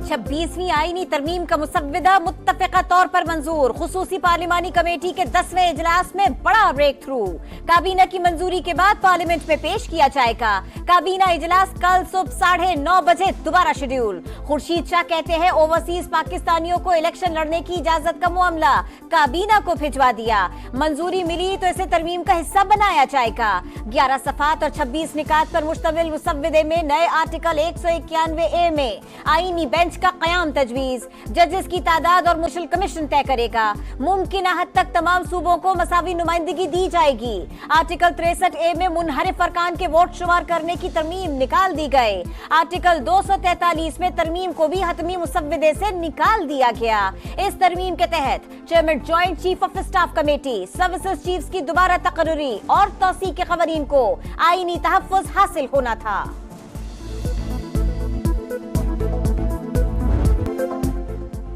26वीं आईनी तरमीम का मुसव्विदा मुत्तफ़िक़ा तौर पर मंजूर। खुसूसी पार्लिमानी कमेटी के 10वें इजलास में बड़ा ब्रेक थ्रू। काबीना की मंजूरी के बाद पार्लियामेंट में पेश किया जाएगा। काबीना इजलास कल सुबह 9:30 बजे दोबारा शेड्यूल। खुर्शीद शाह कहते हैं ओवरसीज पाकिस्तानियों को इलेक्शन लड़ने की इजाजत का मामला काबीना को भिजवा दिया। मंजूरी मिली तो इसे तरमीम का हिस्सा बनाया जाएगा। 11 सफ़ात और 26 निकात पर मुश्तमिल मुसव्विदे में नए आर्टिकल 191A में आईनी बेंच का कयाम तजवीज। जजेस की तादाद और मुश्किल कमीशन तय करेगा। मुमकिन हद तक तमाम सूबों को मसावी नुमाइंदगी दी जाएगी। आर्टिकल 63A में मुनहरिफ अरकान के वोट शुमार करने की तरमीम निकाल दी गई। आर्टिकल 243 में तरमीम को भी हतमी मुसव्विदे से निकाल दिया गया। इस तरमीम के तहत chairman joint chief of staff committee, services chiefs की दोबारा तकर्री और तौसीक के खवानीन को आईनी तहफ़्फ़ुज़ हासिल होना था।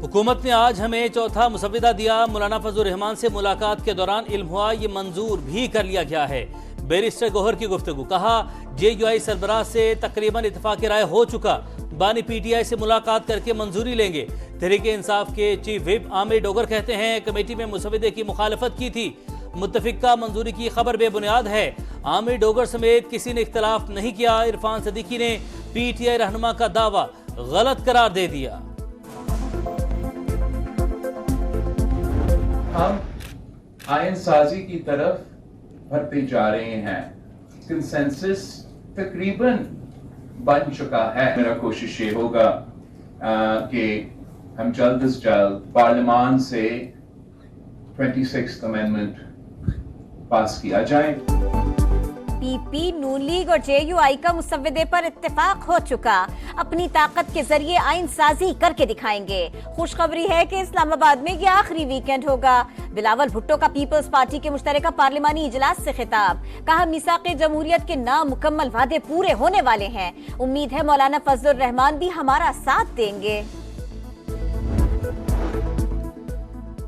हुकूमत ने आज हमें चौथा मुसव्विदा दिया। मौलाना फजलुर रहमान से मुलाकात के दौरान इल्म हुआ ये मंजूर भी कर लिया गया है। बैरिस्टर गौहर की गुफ्तगू, कहा JUI सरबराह से तकरीबन इत्तफाक़ राय हो चुका। बानी PTI से मुलाकात करके मंजूरी लेंगे। तहरीक इंसाफ के चीफ व्हिप आमिर डोगर कहते हैं कमेटी में मुसव्विदे की मुखालफत की थी। मुत्तफिका मंजूरी की खबर बेबुनियाद है। आमिर डोगर समेत किसी ने इख्तलाफ नहीं किया। इरफान सदीकी ने PTI रहनुमा का दावा गलत करार दे दिया। हम आयन साजी की तरफ बढ़ते जा रहे हैं। कंसेंसस तकरीबन बन चुका है। मेरा कोशिश ये होगा कि हम जल्द से जल्द पार्लियामान से 26th अमेंडमेंट पास किया जाए। PP, नून लीग और JUI का मुसव्विदे पर इत्तेफाक हो चुका। अपनी ताकत के जरिए आइन साजी करके दिखाएंगे। खुशखबरी है कि इस्लामाबाद में यह आखिरी वीकेंड होगा। बिलावल भुट्टो का पीपल्स पार्टी के मुश्तरका पार्लिमानी इजलास से खिताब, कहा मिसाक़े जमहूरियत के नामुकम्मल वादे पूरे होने वाले हैं। उम्मीद है मौलाना फजलुर रहमान भी हमारा साथ देंगे।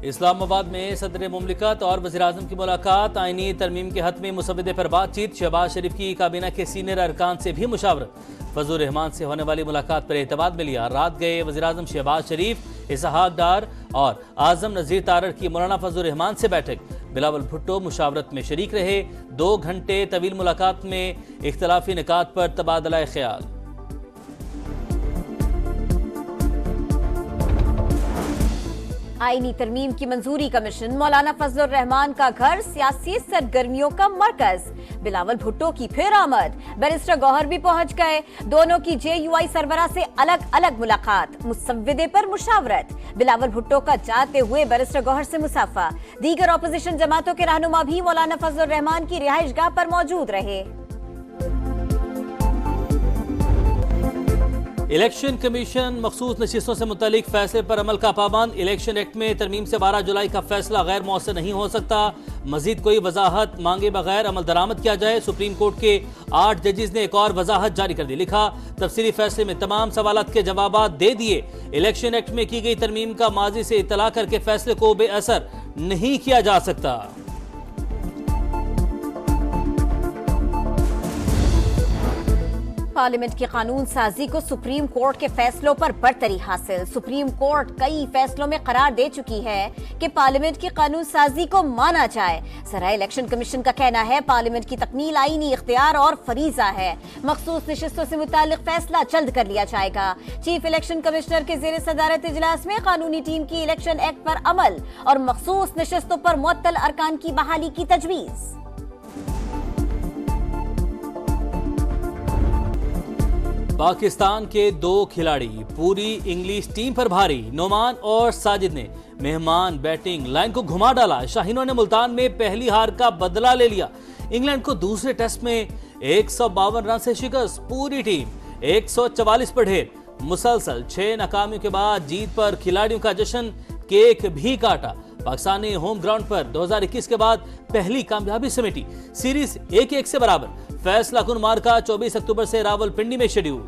इस्लामाबाद में सदर मुमलिकत और वज़ीर-ए-आज़म की मुलाकात। आईनी तरमीम के हतमी मुसव्विदे पर बातचीत। शहबाज शरीफ की काबीना के सीनियर अरकान से भी मुशावरत। फजलुर रहमान से होने वाली मुलाकात पर एतमाद में लिया। रात गए वज़ीर-ए-आज़म शहबाज शरीफ, इसहाक डार और आज़म नज़ीर तारड़ की मौलाना फजलुर रहमान से बैठक। बिलावल भुट्टो मुशावरत में शरीक रहे। 2 घंटे तवील मुलाकात में इख्तलाफी निकात पर तबादला ख्याल। आईनी तरमीम की मंजूरी का मिशन, मौलाना फजलुर रहमान का घर सियासी सरगर्मियों का मरकज। बिलावल भुट्टो की फिर आमद। बैरिस्टर गौहर भी पहुंच गए। दोनों की JUI सरबराह से अलग अलग मुलाकात। मुसव्विदे पर मुशावरत। बिलावल भुट्टो का जाते हुए बैरिस्टर गौहर से मुसाफा। दीगर ऑपोजिशन जमातों के रहनुमा भी मौलाना फजलुर रहमान की रिहाइशगाह पर मौजूद रहे। इलेक्शन कमीशन मखसूस नशिस्तों से मुतालिक फैसले पर अमल का पाबंद। इलेक्शन एक्ट में तरमीम से 12 जुलाई का फैसला गैर मौसर नहीं हो सकता। मजीद कोई वजाहत मांगे बगैर अमल दरामद किया जाए। सुप्रीम कोर्ट के 8 जजेस ने एक और वजाहत जारी कर दी। लिखा तफसीली फैसले में तमाम सवालात के जवाब दे दिए। इलेक्शन एक्ट में की गई तरमीम का माजी से इतला करके फैसले को बेअसर नहीं किया जा सकता। पार्लियामेंट की कानून साजी को सुप्रीम कोर्ट के फैसलों पर बरतरी हासिल। सुप्रीम कोर्ट कई फैसलों में करार दे चुकी है कि पार्लियामेंट की कानून साजी को माना जाए। सराय इलेक्शन कमीशन का कहना है पार्लियामेंट की तकमील आईनी इख्तियार और फरीजा है। मखसूस नशिस्तों से मुतालिक फैसला जल्द कर लिया जाएगा। चीफ इलेक्शन कमिश्नर के ज़ेरे सदारत इजलास में कानूनी टीम की इलेक्शन एक्ट पर अमल और मखसूस नशिस्तों पर मुअत्तल अरकान की बहाली की तजवीज़। पाकिस्तान के 2 खिलाड़ी पूरी इंग्लिश टीम पर भारी। नोमान और साजिद ने मेहमान बैटिंग लाइन को घुमा डाला। शाहीनों ने मुल्तान में पहली हार का बदला ले लिया। इंग्लैंड को दूसरे टेस्ट में 152 रन से शिकस्त। पूरी टीम 144 पर ढेर। मुसलसल 6 नाकामियों के बाद जीत पर खिलाड़ियों का जश्न केक भी काटा। पाकिस्तान ने होम ग्राउंड पर 2021 के बाद पहली कामयाबी समेटी। सीरीज 1-1 से बराबर। फैसला कुन मार्का 24 अक्टूबर से रावलपिंडी में शेड्यूल।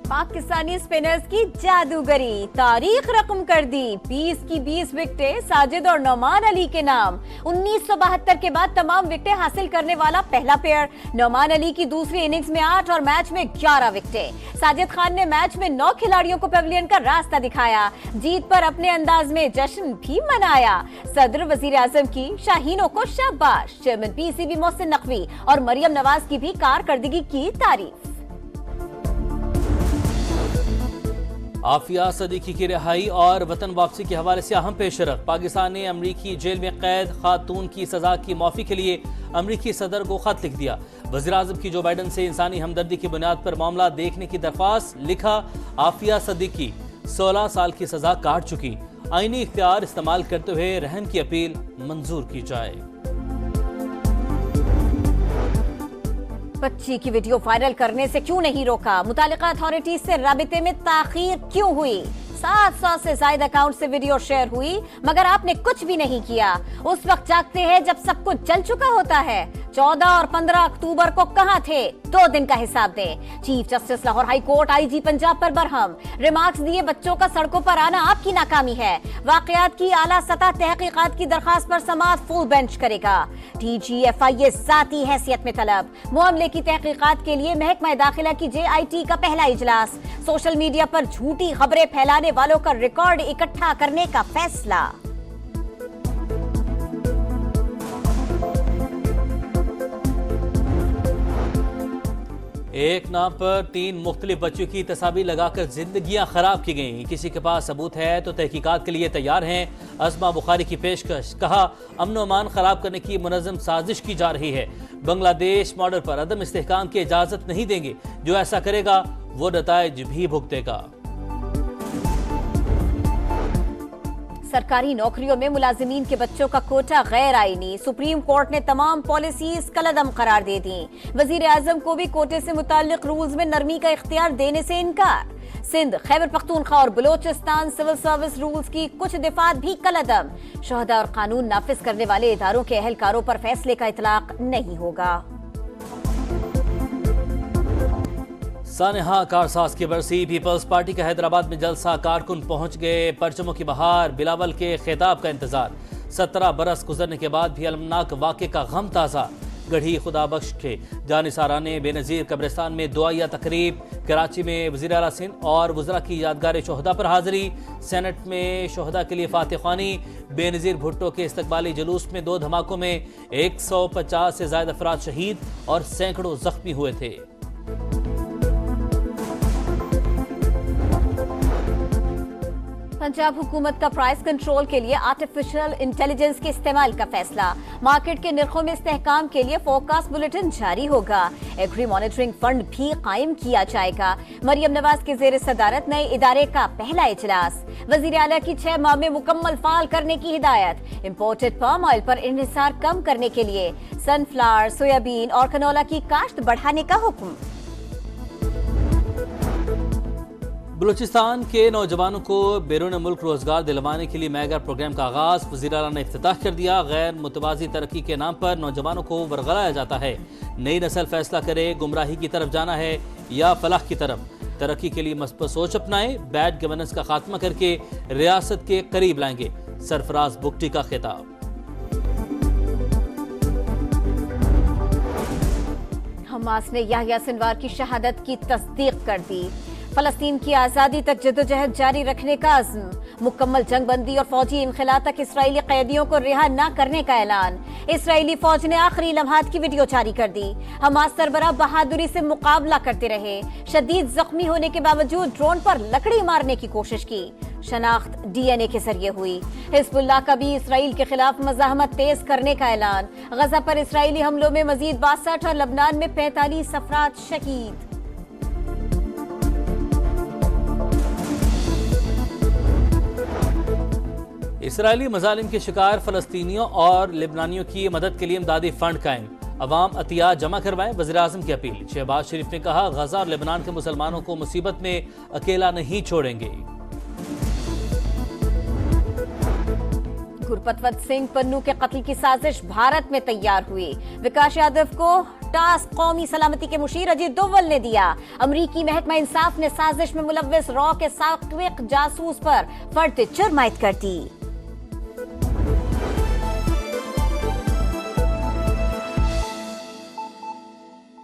पाकिस्तानी स्पिनर्स की जादूगरी तारीख रकम कर दी। 20 की 20 विकेटें साजिद और नौमान अली के नाम। 1972 के बाद तमाम विकेटें हासिल करने वाला पहला पेयर। नौमान अली की दूसरी इनिंग्स में 8 और मैच में 11 विकेटें। साजिद खान ने मैच में 9 खिलाड़ियों को पवेलियन का रास्ता दिखाया। जीत पर अपने अंदाज में जश्न भी मनाया। सदर वजीर आजम की शाहीनों को शाबाश। चेयरमैन पीसीबी मोहसिन नकवी और मरियम नवाज की भी कारकर्दगी की तारीफ। आफिया सदीकी की रिहाई और वतन वापसी के हवाले से अहम पेशरफ। पाकिस्तान ने अमरीकी जेल में कैद खातून की सजा की माफी के लिए अमरीकी सदर को खत लिख दिया। वज़ीर आज़म की जो बाइडन से इंसानी हमदर्दी की बुनियाद पर मामला देखने की दरख्वास्त। लिखा, आफिया सदीकी 16 साल की सजा काट चुकी, आईनी इख्तियार इस्तेमाल करते हुए रहम की अपील मंजूर की जाए। बच्ची की वीडियो वायरल करने से क्यों नहीं रोका? मुतालिका अथॉरिटीज से राबिते में ताखीर क्यों हुई? 700 से ज्यादा अकाउंट से वीडियो शेयर हुई मगर आपने कुछ भी नहीं किया। उस वक्त जागते हैं जब सब कुछ जल चुका होता है। 14 और 15 अक्टूबर को कहां थे? 2 दिन का हिसाब दें। Chief justice Lahore high court IG Punjab पर बरहम। रिमार्क्स दिए बच्चों का सड़कों पर आना आपकी नाकामी है। वाकयात की आला सतह तहकीकात की दरखास्त पर समाअत फुल बेंच करेगा। DGFI जाती हैसियत में तलब। मामले की तहकीकात के लिए महकमा दाखिला की JIT का पहला इजलास। सोशल मीडिया पर झूठी खबरें फैलाने वालों का रिकॉर्ड इकट्ठा करने का फैसला। एक नाम पर 3 मुख्तलिफ बच्चों की तस्वीर लगाकर जिंदगियां खराब की गई। किसी के पास सबूत है तो तहकीकात के लिए तैयार हैं। अज़मा बुखारी की पेशकश। कहा, अमन व अमान खराब करने की मुनज़्ज़म साजिश की जा रही है। बांग्लादेश मॉडल पर अदम इस्तेहकाम की इजाजत नहीं देंगे। जो ऐसा करेगा वो नताइज भी भुगतेगा। सरकारी नौकरियों में मुलाजिमीन के बच्चों का कोटा गैर आईनी। सुप्रीम कोर्ट ने तमाम पॉलिसीज कलअदम करार दे दी। वजीर आजम को भी कोटे से मुताल्लिक रूल्स में नरमी का इख्तियार देने से इनकार। सिंध, खैबर पख्तूनख्वा और बलोचिस्तान सिविल सर्विस रूल्स की कुछ दिफात भी कलअदम। शोहदा और कानून नाफिज करने वाले इदारों के अहलकारों पर फैसले का इतलाक नहीं होगा। सानेहा कारसाज की बरसी। पीपल्स पार्टी का हैदराबाद में जलसा। कारकुन पहुंच गए। परचमों की बहार। बिलावल के खिताब का इंतजार। 17 बरस गुजरने के बाद भी अलमनाक वाक़े का गम ताज़ा। गढ़ी खुदा बख्श के जानिसारा ने बेनज़ीर कब्रिस्तान में दुआया तकरीब। कराची में वज़ीर आला सिंध और वज़रा की यादगार शोहदा पर हाज़िरी। सेनेट में शोहदा के लिए फातिह ख़्वानी। बेनज़ीर भुट्टो के इस्तकबाली जुलूस में 2 धमाकों में 150 से ज़ायद अफराद शहीद और सैकड़ों जख्मी हुए थे। पंजाब हुकूमत का प्राइस कंट्रोल के लिए आर्टिफिशियल इंटेलिजेंस के इस्तेमाल का फैसला। मार्केट के निर्खों में इस्तेहकाम के लिए फोरकास्ट बुलेटिन जारी होगा। एग्री मॉनिटरिंग फंड भी कायम किया जाएगा। मरियम नवाज के जेर सदारत नए इदारे का पहला इजलास। वजीर आला की 6 माह में मुकम्मल फाल करने की हिदायत। इम्पोर्टेड पाम ऑयल पर इन्हिसार कम करने के लिए सनफ्लावर, सोयाबीन और कनोला की काश्त बढ़ाने का हुक्म। बलूचिस्तान के नौजवानों को बैरून मुल्क रोजगार दिलवाने के लिए मेगा प्रोग्राम का आगाज। वज़ीर आला ने इफ्तिताह कर दिया। गैर मुतवाज़ी तरक्की के नाम पर नौजवानों को वरगलाया जाता है। नई नस्ल फैसला करे गुमराही की तरफ जाना है या फलाह की तरफ। तरक्की के लिए मस्बत सोच अपनाएं। बैड गवर्नेंस का खात्मा करके रियासत के करीब लाएंगे। सरफराज बुगटी का खिताब। हमास ने याह्या सिनवार की शहादत की तस्दीक कर दी। फलस्तीन की आजादी तक जदोजहद जारी रखने का अज़्म। मुकम्मल जंगबंदी और फौजी इनखला तक इसराइली कैदियों को रिहा न करने का ऐलान। इसराइली फौज ने आखिरी लम्हात की वीडियो जारी कर दी। हमास सरबराह बहादुरी से मुकाबला करते रहे। शदीद जख्मी होने के बावजूद ड्रोन पर लकड़ी मारने की कोशिश की। शनाख्त DNA के जरिए हुई। हिजबुल्लाह का भी इसराइल के खिलाफ मज़ाहमत तेज करने का ऐलान। गजा पर इसराइली हमलों में मजीद 62 और लबनान में 45 अफराद शहीद। इसराइली मजालिम के शिकार फलस्तीनियों और लिबनानियों की मदद के लिए इमदादी फंड कायम। अवाम अतिया जमा करवाएं, वज़ीर आज़म की अपील। शहबाज शरीफ ने कहा, गजा और लेबनान के मुसलमानों को मुसीबत में अकेला नहीं छोड़ेंगे। गुरपतवंत सिंह पन्नू के कत्ल की साजिश भारत में तैयार हुई। विकास यादव को टास्क कौमी सलामती के मुशीर अजीत डोवल ने दिया। अमरीकी महकमा इंसाफ ने साजिश में मुलव्विस रॉ के साबिक जासूस पर फर्द जुर्म आयद कर दी।